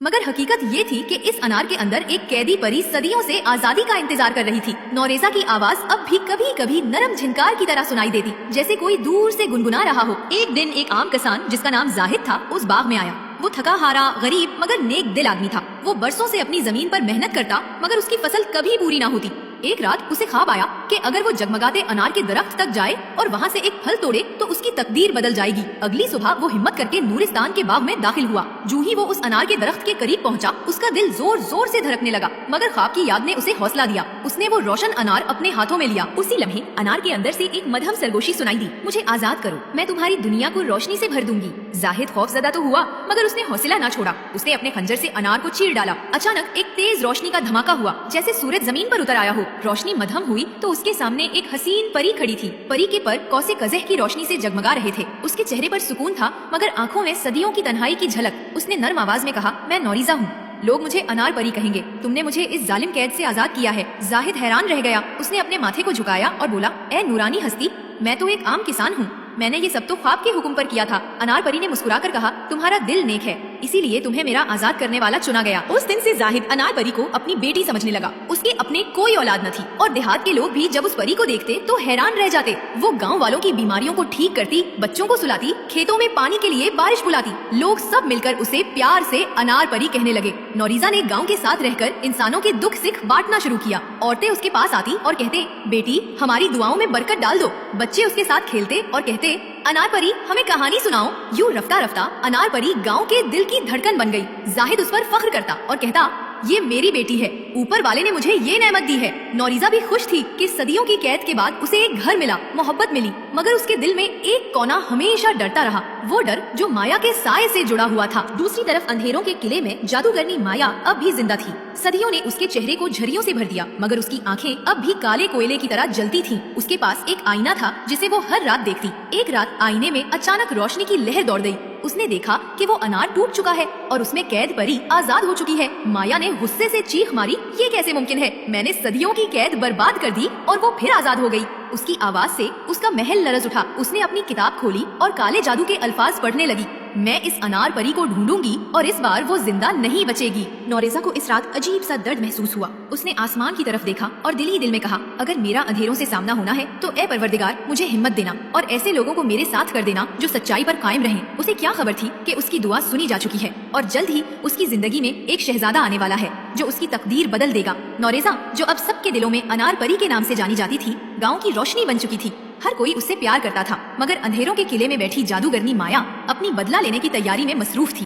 मगर हकीकत ये थी कि इस अनार के अंदर एक कैदी परी सदियों से आजादी का इंतजार कर रही थी। नौरेज़ा की आवाज अब भी कभी कभी नरम झिनकार की तरह सुनाई देती, जैसे कोई दूर से गुनगुना रहा हो। एक दिन एक आम किसान जिसका नाम जाहिद था उस बाग में आया। वो थका हारा, गरीब मगर नेक दिल आदमी था। वो बरसों से अपनी जमीन पर मेहनत करता मगर उसकी फसल कभी पूरी ना होती। एक रात उसे ख्वाब आया कि अगर वो जगमगाते अनार के दरख्त तक जाए और वहाँ से एक फल तोड़े तो उसकी तकदीर बदल जाएगी। अगली सुबह वो हिम्मत करके नूरिस्तान के बाग में दाखिल हुआ। जूं ही वो उस अनार के दरख्त के करीब पहुँचा, उसका दिल जोर जोर से धड़कने लगा, मगर ख्वाब की याद ने उसे हौसला दिया। उसने वो रोशन अनार अपने हाथों में लिया। उसी लम्हे अनार के अंदर से एक मधम सरगोशी सुनाई दी, मुझे आजाद करो, मैं तुम्हारी दुनिया को रोशनी से भर दूंगी। जाहिद खौफजदा तो हुआ मगर उसने हौसला न छोड़ा। उसने अपने खंजर से अनार को चीर डाला। अचानक एक तेज रोशनी का धमाका हुआ, जैसे सूरज जमीन पर उतर आया हो। रोशनी मधम हुई तो उसके सामने एक हसीन परी खड़ी थी। परी के पर कौसे कज़ह की रोशनी से जगमगा रहे थे। उसके चेहरे पर सुकून था मगर आंखों में सदियों की तन्हाई की झलक। उसने नर्म आवाज में कहा, मैं नौरीज़ा हूँ, लोग मुझे अनार परी कहेंगे। तुमने मुझे इस जालिम कैद से आजाद किया है। जाहिद हैरान रह गया। उसने अपने माथे को झुकाया और बोला, ए नूरानी हस्ती, मैं तो एक आम किसान हूँ, मैंने ये सब तो ख्वाब के हुक्म पर किया था। अनार परी ने मुस्कुराकर कहा, तुम्हारा दिल नेक है, इसीलिए तुम्हें मेरा आजाद करने वाला चुना गया। उस दिन से जाहिद अनार परी को अपनी बेटी समझने लगा। उसके अपने कोई औलाद न थी और देहात के लोग भी जब उस परी को देखते तो हैरान रह जाते। वो गांव वालों की बीमारियों को ठीक करती, बच्चों को सुलाती, खेतों में पानी के लिए बारिश बुलाती। लोग सब मिलकर उसे प्यार से अनार परी कहने लगे। नौरीज़ा ने गाँव के साथ रहकर इंसानों के दुख सुख बांटना शुरू किया। औरतें उसके पास आती और कहते, बेटी हमारी दुआओं में बरकत डाल दो। बच्चे उसके साथ खेलते और कहते, अनार परी हमें कहानी सुनाओ। यूं रफ्ता रफ्ता अनार परी गांव के दिल की धड़कन बन गई। जाहिद उस पर फख्र करता और कहता, ये मेरी बेटी है, ऊपर वाले ने मुझे ये नेमत दी है। नौरीज़ा भी खुश थी कि सदियों की कैद के बाद उसे एक घर मिला, मोहब्बत मिली, मगर उसके दिल में एक कोना हमेशा डरता रहा, वो डर जो माया के साए से जुड़ा हुआ था। दूसरी तरफ अंधेरों के किले में जादूगरनी माया अब भी जिंदा थी। सदियों ने उसके चेहरे को झरियों से भर दिया मगर उसकी आंखें अब भी काले कोयले की तरह जलती थीं। उसके पास एक आईना था जिसे वो हर रात देखती। एक रात आईने में अचानक रोशनी की लहर दौड़ गई। उसने देखा कि वो अनार टूट चुका है और उसमें कैद परी आजाद हो चुकी है। माया ने गुस्से से चीख मारी, ये कैसे मुमकिन है? मैंने सदियों की कैद बर्बाद कर दी और वो फिर आजाद हो गई। उसकी आवाज से उसका महल लरज उठा। उसने अपनी किताब खोली और काले जादू के अल्फाज पढ़ने लगी, मैं इस अनार परी को ढूंढूंगी और इस बार वो जिंदा नहीं बचेगी। नौरेज़ा को इस रात अजीब सा दर्द महसूस हुआ। उसने आसमान की तरफ देखा और दिल ही दिल में कहा, अगर मेरा अंधेरों से सामना होना है तो ए परवरदिगार मुझे हिम्मत देना और ऐसे लोगों को मेरे साथ कर देना जो सच्चाई पर कायम रहें। उसे क्या खबर थी कि उसकी दुआ सुनी जा चुकी है और जल्द ही उसकी जिंदगी में एक शहजादा आने वाला है जो उसकी तकदीर बदल देगा। नौरेज़ा जो अब सबके दिलों में अनार परी के नाम से जानी जाती थी, गाँव की रोशनी बन चुकी थी। हर कोई उससे प्यार करता था मगर अंधेरों के किले में बैठी जादूगरनी माया अपनी बदला लेने की तैयारी में मसरूफ थी।